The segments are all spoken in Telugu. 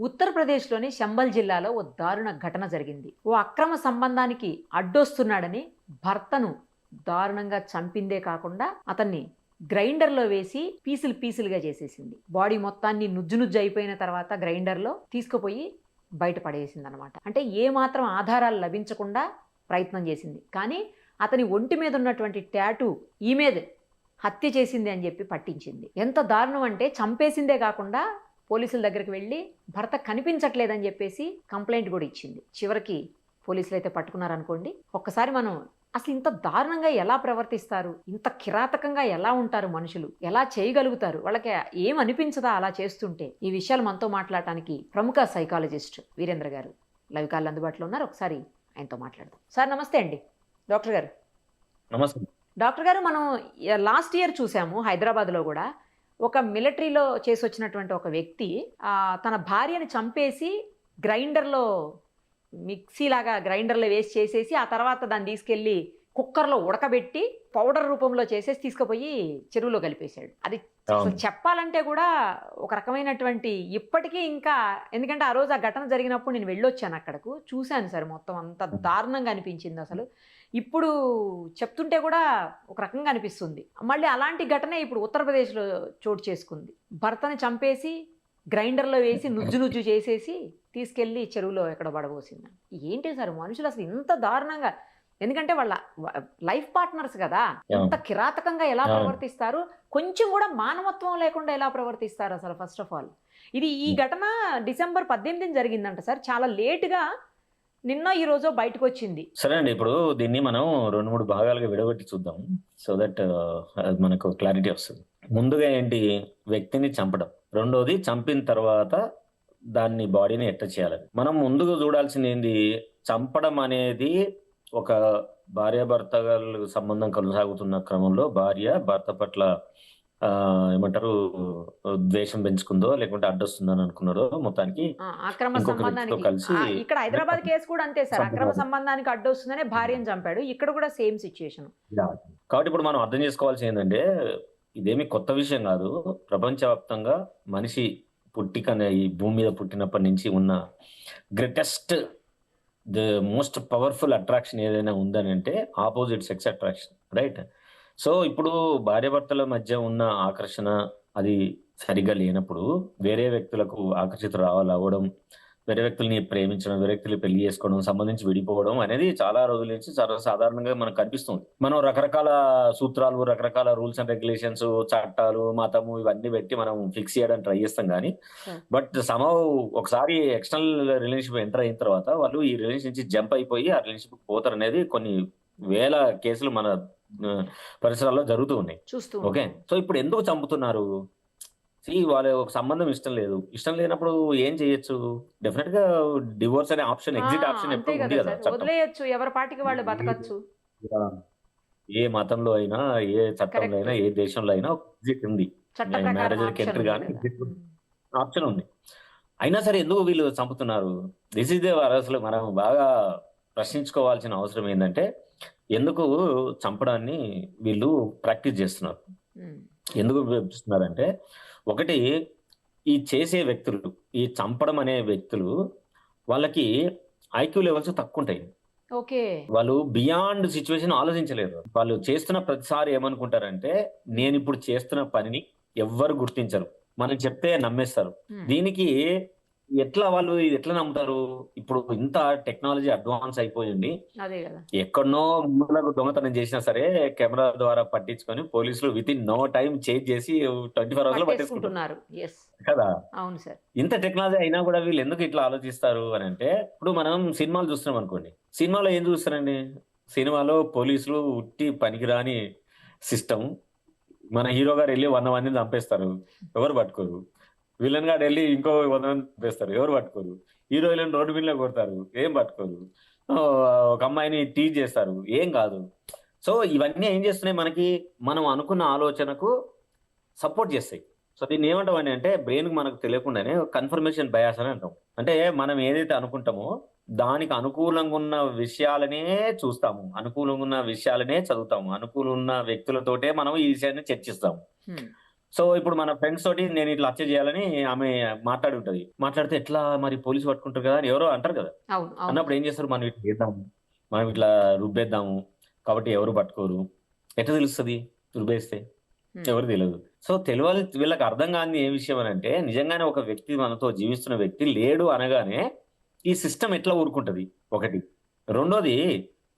ఉత్తరప్రదేశ్‌లోని చంబల్ జిల్లాలో ఓ దారుణ ఘటన జరిగింది. ఓ అక్రమ సంబంధానికి అడ్డొస్తున్నాడని భర్తను దారుణంగా చంపిందే కాకుండా అతన్ని గ్రైండర్‌లో వేసి పీసులుగా చేసేసింది. బాడీ మొత్తాన్ని నుజ్జు నుజ్జు అయిపోయిన తర్వాత గ్రైండర్‌లో తీసుకుపోయి బయట పడేసిందనమాట. అంటే ఏ మాత్రం ఆధారాలు లభించకుండా ప్రయత్నం చేసింది. కానీ అతని ఒంటి మీద ఉన్నటువంటి టాటూ ఈమెదే హత్య చేసింది అని చెప్పి పట్టించింది. ఎంత దారుణం అంటే చంపేసిందే కాకుండా పోలీసుల దగ్గరికి వెళ్ళి భర్త కనిపించట్లేదని చెప్పేసి కంప్లైంట్ కూడా ఇచ్చింది. చివరికి పోలీసులు అయితే పట్టుకున్నారనుకోండి. ఒక్కసారి మనం అసలు ఇంత దారుణంగా ఎలా ప్రవర్తిస్తారు, ఇంత కిరాతకంగా ఎలా ఉంటారు మనుషులు, ఎలా చేయగలుగుతారు, వాళ్ళకి ఏం అనిపించదా అలా చేస్తుంటే? ఈ విషయాలు మనతో మాట్లాడటానికి ప్రముఖ సైకాలజిస్ట్ వీరేంద్ర గారు లైవ్ కాల్ అందుబాటులో ఉన్నారు. ఒకసారి ఆయనతో మాట్లాడదాం. సార్ నమస్తే అండి. డాక్టర్ గారు నమస్తే. డాక్టర్ గారు, మనం లాస్ట్ ఇయర్ చూసాము హైదరాబాద్లో కూడా ఒక మిలిటరీలో చేసి వచ్చినటువంటి ఒక వ్యక్తి తన భార్యని చంపేసి గ్రైండర్లో మిక్సీలాగా గ్రైండర్లో వేసి చేసేసి ఆ తర్వాత దాన్ని తీసుకెళ్ళి కుక్కర్లో ఉడకబెట్టి పౌడర్ రూపంలో చేసేసి తీసుకుపోయి చెరువులో కలిపేశాడు. అది అసలు చెప్పాలంటే కూడా ఒక రకమైనటువంటి ఇప్పటికీ ఇంకా, ఎందుకంటే ఆ రోజు ఆ ఘటన జరిగినప్పుడు నేను వెళ్ళొచ్చాను, అక్కడకు చూశాను సార్. మొత్తం అంత దారుణంగా అనిపించింది. అసలు ఇప్పుడు చెప్తుంటే కూడా ఒక రకంగా అనిపిస్తుంది. మళ్ళీ అలాంటి ఘటనే ఇప్పుడు ఉత్తరప్రదేశ్లో చోటు చేసుకుంది. భర్తని చంపేసి గ్రైండర్లో వేసి నుజ్జు చేసేసి తీసుకెళ్ళి చెరువులో ఎక్కడ పడబోసింది. ఏంటి సార్ మనుషులు అసలు ఇంత దారుణంగా? ఎందుకంటే వాళ్ళ లైఫ్ పార్ట్నర్స్ కదా, ఇంత కిరాతకంగా ఎలా ప్రవర్తిస్తారు? కొంచెం కూడా మానవత్వం లేకుండా ఎలా ప్రవర్తిస్తారు అసలు? ఫస్ట్ ఆఫ్ ఆల్ ఈ ఘటన డిసెంబర్ 18 జరిగిందంట సార్. చాలా లేటుగా నిన్న ఈ రోజు బయటకు వచ్చింది. సరే అండి, ఇప్పుడు దీన్ని మనం 2-3 భాగాలుగా విడగొట్టి చూద్దాం. సో దట్ మనకు క్లారిటీ వస్తుంది. ముందుగా ఏంటి, వ్యక్తిని చంపడం. రెండోది చంపిన తర్వాత దాన్ని బాడీని ఎట్ట చేయాలని. మనం ముందుగా చూడాల్సింది ఏంది, చంపడం అనేది ఒక భార్యాభర్తల సంబంధం కొనసాగుతున్న క్రమంలో భార్య భర్త పట్ల ఏమంటారు ద్వేషం పెంచుకుందో లేకుంటే అడ్డొస్తుందని అనుకున్నాడో మొత్తానికి అక్రమ సంబంధానికి కలిసి. ఇక్కడ హైదరాబాద్ కేసు కూడా అంతే సార్. అక్రమ సంబంధానికి అడ్డొస్తుందనే భార్యను చంపాడు. ఇక్కడ కూడా సేమ్ సిచ్యుయేషన్. కాబట్టి ఇప్పుడు మనం అర్థం చేసుకోవాల్సి ఏంటంటే, ఇదేమి కొత్త విషయం కాదు. ప్రపంచవ్యాప్తంగా మనిషి పుట్టికనే ఈ భూమి మీద పుట్టినప్పటి నుంచి ఉన్న greatest the most powerful attraction ఏదైనా ఉందని అంటే opposite sex attraction, right? So ఇప్పుడు భార్యాభర్తల మధ్య ఉన్న ఆకర్షణ అది సరిగ్గా లేనప్పుడు వేరే వ్యక్తులకు ఆకర్షితులు అవ్వడం, వేరే వ్యక్తుల్ని ప్రేమించడం, వేరే వ్యక్తులు పెళ్లి చేసుకోవడం, సంబంధించి విడిపోవడం అనేది చాలా రోజుల నుంచి చాలా సాధారణంగా మనకు కనిపిస్తుంది. మనం రకరకాల సూత్రాలు, రకరకాల రూల్స్ అండ్ రెగ్యులేషన్స్, చట్టాలు, మతము ఇవన్నీ పెట్టి మనం ఫిక్స్ చేయడానికి ట్రై చేస్తాం. కానీ బట్ సమ్హౌ ఒకసారి ఎక్స్టర్నల్ రిలేషన్షిప్ ఎంటర్ అయిన తర్వాత వాళ్ళు ఈ రిలేషన్ నుంచి జంప్ అయిపోయి ఆ రిలేషన్షిప్ పోతారు అనేది కొన్ని వేల కేసులు మన పరిసరాల్లో జరుగుతూ ఉన్నాయి. ఓకే, సో ఇప్పుడు ఎందుకు చంపుతున్నారు? వాళ్ళ ఒక సంబంధం ఇష్టం లేదు. ఇష్టం లేనప్పుడు ఏం చేయొచ్చు? డెఫినెట్ గా డివోర్స్ అనే ఆప్షన్, ఎగ్జిట్ ఆప్షన్ ఎప్పుడు ఉంది కదా. వదిలేయచ్చు, ఎవరి పాటికి వాళ్ళు బతకచ్చు. ఏ మతంలో అయినా, ఏ చట్టంలో అయినా, ఏ దేశంలో అయినా ఎగ్జిట్ ఉంది. మ్యారేజ్ ఎంట్రీ కానీ ఆప్షన్ ఉంది. అయినా సరే ఎందుకు వీళ్ళు చంపుతున్నారు? దిస్ ఇస్ అసలు మనం బాగా ప్రశ్నించుకోవాల్సిన అవసరం ఏంటంటే, ఎందుకు చంపడాన్ని వీళ్ళు ప్రాక్టీస్ చేస్తున్నారు? ఎందుకు చేస్తున్నారంటే, ఒకటి, ఈ చేసే వ్యక్తులు, ఈ చంపడం అనే వ్యక్తులు వాళ్ళకి ఐక్యూ లెవెల్స్ తక్కువ ఉంటాయి. వాళ్ళు బియాండ్ సిచ్యువేషన్ ఆలోచించలేరు. వాళ్ళు చేస్తున్న ప్రతిసారి ఏమనుకుంటారంటే, నేను ఇప్పుడు చేస్తున్న పనిని ఎవ్వరు గుర్తించరు, మనం చెప్తే నమ్మేస్తారు. దీనికి వాళ్ళు ఎట్లా నమ్ముతారు? ఇప్పుడు ఇంత టెక్నాలజీ అడ్వాన్స్ అయిపోయింది. ఎక్కడనో ముందులకు దొంగతనం చేసినా సరే కెమెరా ద్వారా పట్టించుకొని పోలీసులు within no time change చేసి 24 hours లో పట్టేసుకుంటున్నారు కదా. ఇంత టెక్నాలజీ అయినా కూడా వీళ్ళు ఎందుకు ఇట్లా ఆలోచిస్తారు అని అంటే, ఇప్పుడు మనం సినిమాలు చూస్తున్నాం అనుకోండి. సినిమాలో ఏం చూస్తారండి? సినిమాలో పోలీసులు ఉట్టి పనికిరాని సిస్టమ్. మన హీరో గారు వెళ్ళి 100 మందిని చంపేస్తారు, ఎవరు పట్టుకోరు. విలన్ గారు వెళ్ళి ఇంకో 100 మంది చంపేస్తారు, ఎవరు పట్టుకోరు. హీరోయిన్ రోడ్డు మీద కొడతారు, ఏం పట్టుకోరు. ఒక అమ్మాయిని టీజ్ చేస్తారు, ఏం కాదు. సో ఇవన్నీ ఏం చేస్తున్నాయి, మనకి మనం అనుకున్న ఆలోచనకు సపోర్ట్ చేస్తాయి. సో దీన్ని ఏమంటామని అంటే, బ్రెయిన్ మనకు తెలియకుండానే కన్ఫర్మేషన్ బయాస్ అని అంటాం. అంటే మనం ఏదైతే అనుకుంటామో దానికి అనుకూలంగా ఉన్న విషయాలనే చూస్తాము, అనుకూలంగా ఉన్న విషయాలనే చదువుతాము, అనుకూలంగా ఉన్న వ్యక్తులతోటే మనం ఈ విషయాన్ని చర్చిస్తాము. సో ఇప్పుడు మన ఫ్రెండ్స్ తోటి నేను ఇట్లా హత్య చేయాలని ఆమె మాట్లాడి ఉంటది. మాట్లాడితే ఎట్లా మరి పోలీసు పట్టుకుంటారు కదా అని ఎవరో అంటారు కదా. అవును. అవును. అన్నప్పుడు ఏం చేస్తారు, మనం ఇట్లా చేద్దాము, మనం ఇట్లా రుబ్బేద్దాము, కాబట్టి ఎవరు పట్టుకోరు. ఎట్లా తెలుస్తుంది రుబ్బేస్తే? ఉమ్. ఎవరు తెలియదు. సో తెలియాలి, వీళ్ళకి అర్థం కాని ఏ విషయం అని అంటే, నిజంగానే ఒక వ్యక్తి మనతో జీవిస్తున్న వ్యక్తి లేడు అనగానే ఈ సిస్టమ్ ఎట్లా ఊరుకుంటది ఒకటి. రెండోది,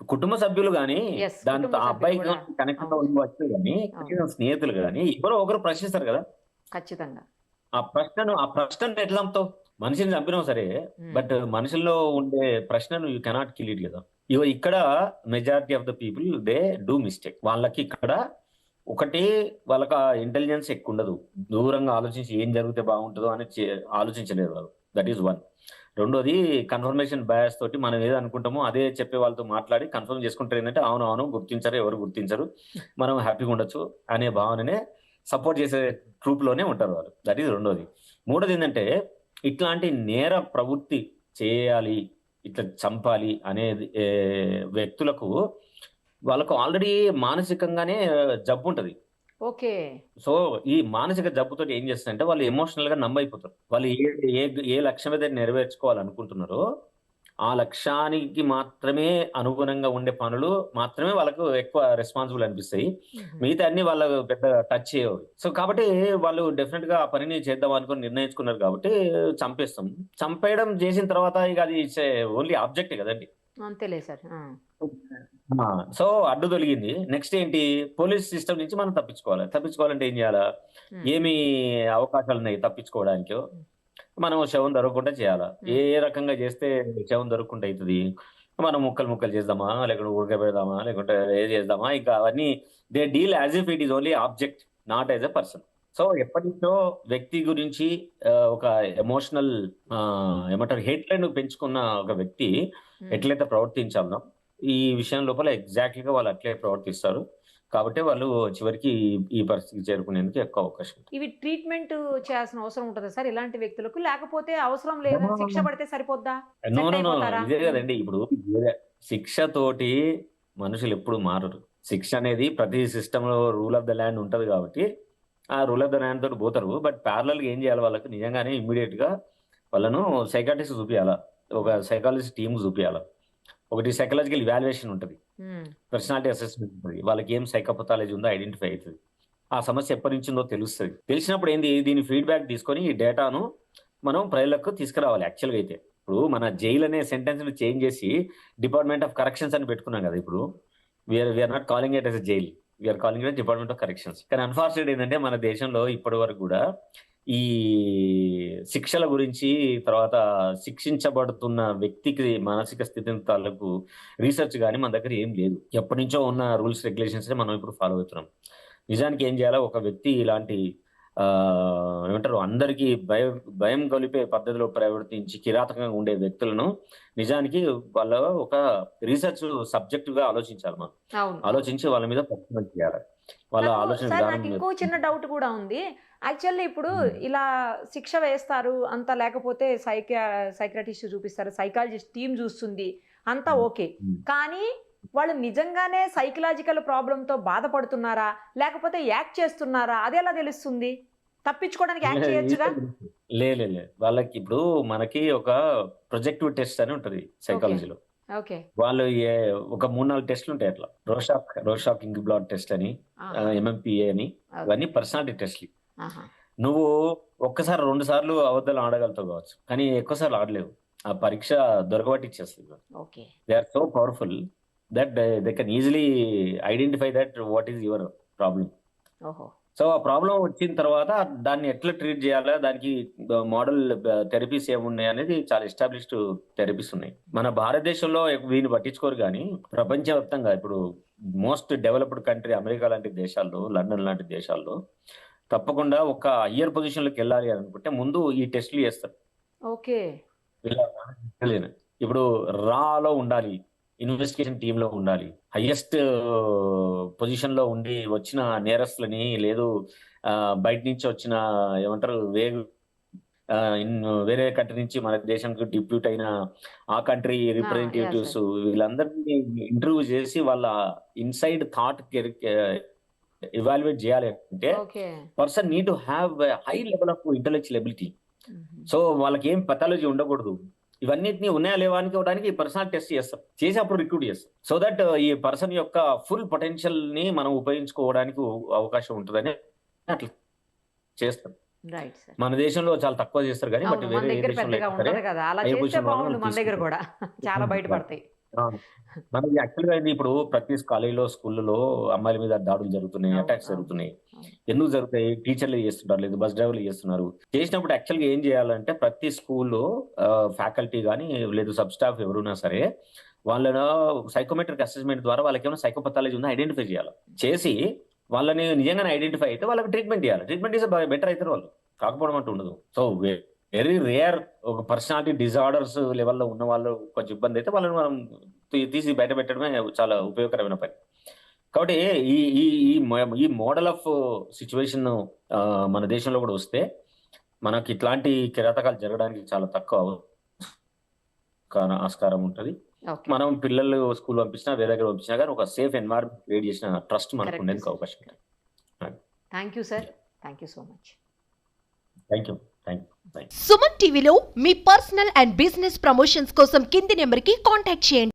కుటుంబ సభ్యులు గాని Yes, దాంతో కుటుంబ ఆ సభ్యులు అబ్బాయికి కూడా. కనెక్ట్ అవును. ఉండవచ్చు కానీ, అవును. కనీసం స్నేహితులు గాని ఎవరో ఒకరు ప్రశ్నిస్తారు కదా. ఖచ్చితంగా. ఆ ప్రశ్నను ఎట్లా నమ్ముతావు? మనిషిని చంపినావు సరే, ఉమ్. బట్ మనుషుల్లో ఉండే ప్రశ్నను యూ కెనాట్ కిల్ ఇట్ కదా. ఇక్కడ majority of the people they do mistake. వాళ్ళకి ఇక్కడ ఒకటి, వాళ్ళకి ఆ ఇంటెలిజెన్స్ ఎక్కువ ఉండదు. దూరంగా ఆలోచించి ఏం జరిగితే బాగుంటుందో అని ఆలోచించలేరు వాళ్ళు. That is one. రెండోది, కన్ఫర్మేషన్ బయాస్ తోటి మనం ఏదో అనుకుంటామో అదే చెప్పే వాళ్ళతో మాట్లాడి కన్ఫర్మ్ చేసుకుంటారు. ఏంటంటే అవును అవును గుర్తించరు, ఎవరు గుర్తించరు, మనం హ్యాపీగా ఉండొచ్చు అనే భావననే సపోర్ట్ చేసే ట్రూప్ లోనే ఉంటారు వాళ్ళు. దట్ ఈస్ రెండోది. మూడోది ఏంటంటే, ఇట్లాంటి నేర ప్రవృత్తి చేయాలి, ఇట్లా చంపాలి అనేది వ్యక్తులకు వాళ్ళకు ఆల్రెడీ మానసికంగానే జబ్బు ఉంటది. ఓకే. సో ఈ మానసిక జబ్బుతోటి ఏం చేస్తారంటే, వాళ్ళు ఎమోషనల్ గా అయిపోతారు. వాళ్ళు ఏ ఏ ఏ లక్ష్యం అయితే నెరవేర్చుకోవాలనుకుంటున్నారో ఆ లక్ష్యానికి మాత్రమే అనుగుణంగా ఉండే పనులు మాత్రమే వాళ్ళకు ఎక్కువ రెస్పాన్సిబుల్ అనిపిస్తాయి. ఉహు. మిగతా అన్ని వాళ్ళకు పెద్ద టచ్ చేయవు. సో కాబట్టి వాళ్ళు డెఫినెట్ గా ఆ పనిని చేద్దాం అనుకుని నిర్ణయించుకున్నారు కాబట్టి చంపేస్తాం. చంపేయడం చేసిన తర్వాత ఇక అది ఓన్లీ ఆబ్జెక్ట్ కదండి. అంతేలే సార్. ఆ! సో అడ్డు తొలగింది. నెక్స్ట్ ఏంటి? పోలీస్ సిస్టమ్ నుంచి మనం తప్పించుకోవాలి. తప్పించుకోవాలంటే ఏం చేయాలా? ఉమ్. ఏమి అవకాశాలున్నాయి తప్పించుకోవడానికి? ఉమ్. మనం శవం దొరకకుండా చేయాలా? ఏ ఉమ్. ఏ రకంగా చేస్తే శవం దొరకకుండా అయితది? మనం ముక్కలు ముక్కలు చేద్దామా? లేకుంటే ఉడకబెడదామా? లేకుంటే ఏది చేద్దామా? ఇంకా అవన్నీ they deal as if it is only object, not as a person. So ఎప్పటినుంచో వ్యక్తి గురించి ఒక ఎమోషనల్ ఏమంటారు, హేట్‌రెడ్ పెంచుకున్న ఒక వ్యక్తి ఉమ్. ఎట్లయితే ప్రవర్తించాలో ఈ విషయం లోపల ఎగ్జాక్ట్‌గా వాళ్ళు అట్లే ప్రవర్తిస్తారు. కాబట్టి వాళ్ళు చివరికి ఈ పరిస్థితికి చేరుకునేందుకు ఎక్కువ అవకాశం ఉంది. ఇవి ట్రీట్మెంట్ చేయాల్సిన అవసరం ఉంటుందా సార్ ఇలాంటి వ్యక్తులకు? లేకపోతే అవసరం లేదని శిక్ష పడితే సరిపోద్దా? No, set no, no. అయిపోతారా? ఇదే గదండీ! ఇప్పుడు శిక్షతోటి మనుషులెప్పుడు మారరు. శిక్ష అనేది ప్రతి సిస్టమ్‌లో రూల్ ఆఫ్ ద ల్యాండ్ ఉంటది గాబట్టి, ఆ రూల్ ఆఫ్ ద ల్యాండ్ తోటి పోతారు. బట్ ప్యారలల్‌గా ఏం జేయాలి వాళ్ళకి, నిజంగానే ఇమ్మీడియేట్‌గా వాళ్ళను సైకియాట్రిస్ట్ చూపియాల. ఒక సైకాలజిస్ట్ టీమ్‌కి చూపియాల. ఒకటి సైకాలజికల్ ఇవాల్యుయేషన్ ఉంటది. ఉమ్. పర్సనాలిటీ అసెస్‌మెంట్ ఉంటది. వాళ్ళకి ఏం సైకోపాథాలజీ ఉందో ఐడెంటిఫై అయితది. ఆ సమస్య ఎప్పటినుంచుందో తెలుస్తది. తెలిసినప్పుడు ఏంది, దీని ఫీడ్‌బ్యాక్ తీసుకొని ఈ డేటాను మనం ప్రజలకు తీసుకురావాలి యాక్చువల్‌గా అయితే. ఇప్పుడు మన జైల్ అనే సెంటెన్స్‌ని చేంజ్ చేసి డిపార్ట్‌మెంట్ ఆఫ్ కరెక్షన్స్ అని పెట్టుకున్నాం గదా! ఇప్పుడు. We are not calling it as a jail. We are calling it department of corrections. కానీ అన్‌ఫార్చునేట్ ఏంటంటే, మన దేశంలో ఇప్పటి వరకు గూడా ఈ శిక్షల గురించి, తర్వాత శిక్షించబడుతున్న వ్యక్తికి మానసిక స్థితిని తాలూకు రీసెర్చ్ గాని మన దగ్గర ఏం లేదు. ఎప్పటినుంచో ఉన్న రూల్స్, రెగ్యులేషన్స్‌నే మనం ఇప్పుడు ఫాలో అవుతున్నాం. నిజానికి ఏం జేయాలా? ఒక వ్యక్తి ఇలాంటి ఏమంటారు, అందరికీ భయం గొలిపే పద్ధతిలో ప్రవర్తించి కిరాతకంగా ఉండే వ్యక్తులను నిజానికి వాళ్ళ ఒక రీసెర్చ్ సబ్జెక్టివ్‌గా ఆలోచించాలి మనం. అవును. ఆలోచించి వాళ్ళ మీద పరిశోధన చేయాలి. వాళ్ళ నాకు ఆలోచన సార్ విధానం నాకు ఇంకో చిన్న డౌట్ కూడా ఉంది. యాక్చువల్లీ ఇప్పుడు ఇలా శిక్ష వేస్తారు. అంత లేకపోతే సైకియాట్రిస్ట్ చూపిస్తారు. సైకాలజిస్ట్ టీమ్ చూస్తుంది. అంతా ఓకే. కానీ వాళ్ళు నిజంగానే సైకలాజికల్ ప్రాబ్లమ్‌తో బాధపడుతున్నారా? లేకపోతే యాక్ట్ చేస్తున్నారా? అదెలా తెలుస్తుంది? తప్పించుకోవడానికి యాక్ట్ చేయొచ్చుగా? లే లే లే. వాళ్ళకి ఇప్పుడు మనకి ఒక ప్రొజెక్టివ్ టెస్ట్ అని ఉంటది సైకాలజీలో. ఓకే. వాళ్ళు ఒక 3, 4 టెస్ట్‌లు ఉంటాయి అట్లా. రోషాక్ ఇంక్ బ్లాట్ టెస్ట్ అని, ఆహా! ఎంఎంపీఏ అని, ఓకే. ఇవన్నీ పర్సనాలిటీ టెస్ట్‌లు. ఆహా! నువ్వు ఒక్కసారి 2 సార్లు అబద్ధాలు ఆడగలుగుతావు కావచ్చు. కానీ ఎక్కువ సార్లు ఆడలేవు. ఆ పరీక్ష దొరకబట్టిచ్చేస్తది. Okay. They are so powerful that they can easily identify that what is your problem. ఓహో! సో ఆ ప్రాబ్లమ్ వచ్చిన తర్వాత దాన్ని ఎట్లా ట్రీట్ చేయాలా? దానికి మోడల్ థెరపీస్ ఏమున్నాయి అనేది చాలా ఎస్టాబ్లిష్డ్ థెరపీస్ ఉన్నాయి. మన భారతదేశంలో వీటిని పట్టించుకోరు గానీ, ప్రపంచవ్యాప్తంగా ఇప్పుడు మోస్ట్ డెవలప్డ్ కంట్రీ అమెరికా లాంటి దేశాల్లో, లండన్ లాంటి దేశాల్లో తప్పకుండా ఒక హయ్యర్ పొజిషన్‌లోకెళ్ళాలి అని అనుకుంటే ముందు ఈ టెస్ట్‌లు చేస్తారు. ఓకే. ఇలా ఇప్పుడు రాలో ఉండాలి. ఇన్వెస్టిగేషన్ టీమ్‌లో ఉండాలి. హైయెస్ట్ పొజిషన్‌లో ఉండి వచ్చిన నేరస్తులని, లేదు బయట నుంచి వచ్చిన ఏమంటారు వేరే కంట్రీ నుంచి మన దేశానికి డిప్యూట్ అయిన ఆ కంట్రీ యాహ్! Representatives sir. వీళ్ళందరినీ ఇంటర్వ్యూ చేసి వాళ్ళ ఇన్‌సైడ్ థాట్ ఎవాల్యుయేట్ చేయాలి అంటే okay. Person need to have high level of intellectual ability. So వాళ్ళకి ఏం పెథాలజీ ఉండకూడదు. ఇవన్నిటిని ఉన్నాయా లేవా అనుకోవడానికి పర్సనల్ టెస్ట్ చేస్తాం, చేసి అప్పుడు రిక్రూట్ చేస్తాం. సో దట్ ఈ పర్సన్ యొక్క ఫుల్ పొటెన్షియల్ ని మనం ఉపయోగించుకోవడానికి అవకాశం ఉంటుందని అట్లా చేస్తాం. Right sir. మన దేశంలో చాలా తక్కువ చేస్తారు కానీ, బట్ అవును, మన వేరే ఏ దగ్గర దేశంలో పెద్దగా అయినా సరే ఉండదు కదా, అలా హై చేస్తే పొజిషన్ బాగుండు వాళ్ళని మన దగ్గర తీసుకుంటారు. కూడా చాలా బయటపడతాయి. మనకి యాక్చువల్గా ఇది ఇప్పుడు ప్రతి కాలేజీలో స్కూళ్ళలో అమ్మాయిల మీద దాడులు జరుగుతున్నాయి, అవును, అటాక్స్ అవును, జరుగుతున్నాయి. అవును. ఎందుకు జరుగుతాయి? టీచర్లు చేస్తుంటారు, లేదు బస్ డ్రైవర్లు చేస్తున్నారు. చేసినప్పుడు యాక్చువల్గా ఏం చేయాలంటే ప్రతి స్కూల్లో ఫ్యాకల్టీ కానీ లేదు సబ్ స్టాఫ్ ఎవరున్నా సరే వాళ్ళను సైకోమెట్రిక్ అసెస్మెంట్ ద్వారా వాళ్ళకి ఏమైనా సైకోపథాలజీ ఉందో ఐడెంటిఫై చేయాలి. చేసి వాళ్ళని నిజంగానే ఐడెంటిఫై అయితే వాళ్ళకి ట్రీట్మెంట్ చేయాలి. ట్రీట్మెంట్ చేస్తే బెటర్ అవుతారు వాళ్ళు, కాకపోవడం అంటూ ఉండదు. సో వెరీ రేర్ ఒక పర్సనాలిటీ డిజార్డర్స్ లెవెల్లో ఉన్న వాళ్ళు కొంచెం ఇబ్బంది అయితే వాళ్ళని మనం తీసి బయట పెట్టడమే చాలా ఉపయోగకరమైన పని. కాబట్టి ఈ ఈ ఈ మోడల్ ఆఫ్ సిచ్యువేషన్ మన దేశంలో కూడా వస్తే మనకి ఇట్లాంటి కిరాతకాలు జరగడానికి చాలా తక్కువ ఆస్కారం ఉంటుంది. ఓకే. మనం పిల్లలు స్కూల్ పంపించినా వేరే దగ్గర పంపించినా కానీ ఒక సేఫ్ ఎన్వైరన్మెంట్ క్రియేట్ చేసిన ట్రస్ట్ మనకు కరెక్ట్ ఉండేందుకు సార్. అవకాశం ఉంటుంది. Thank you sir. Thank you so much. Thank you. Suman టీవీలో మీ పర్సనల్ అండ్ బిజినెస్ ప్రమోషన్స్ కోసం కింది నెంబర్కి కాంటాక్ట్ చేయండి.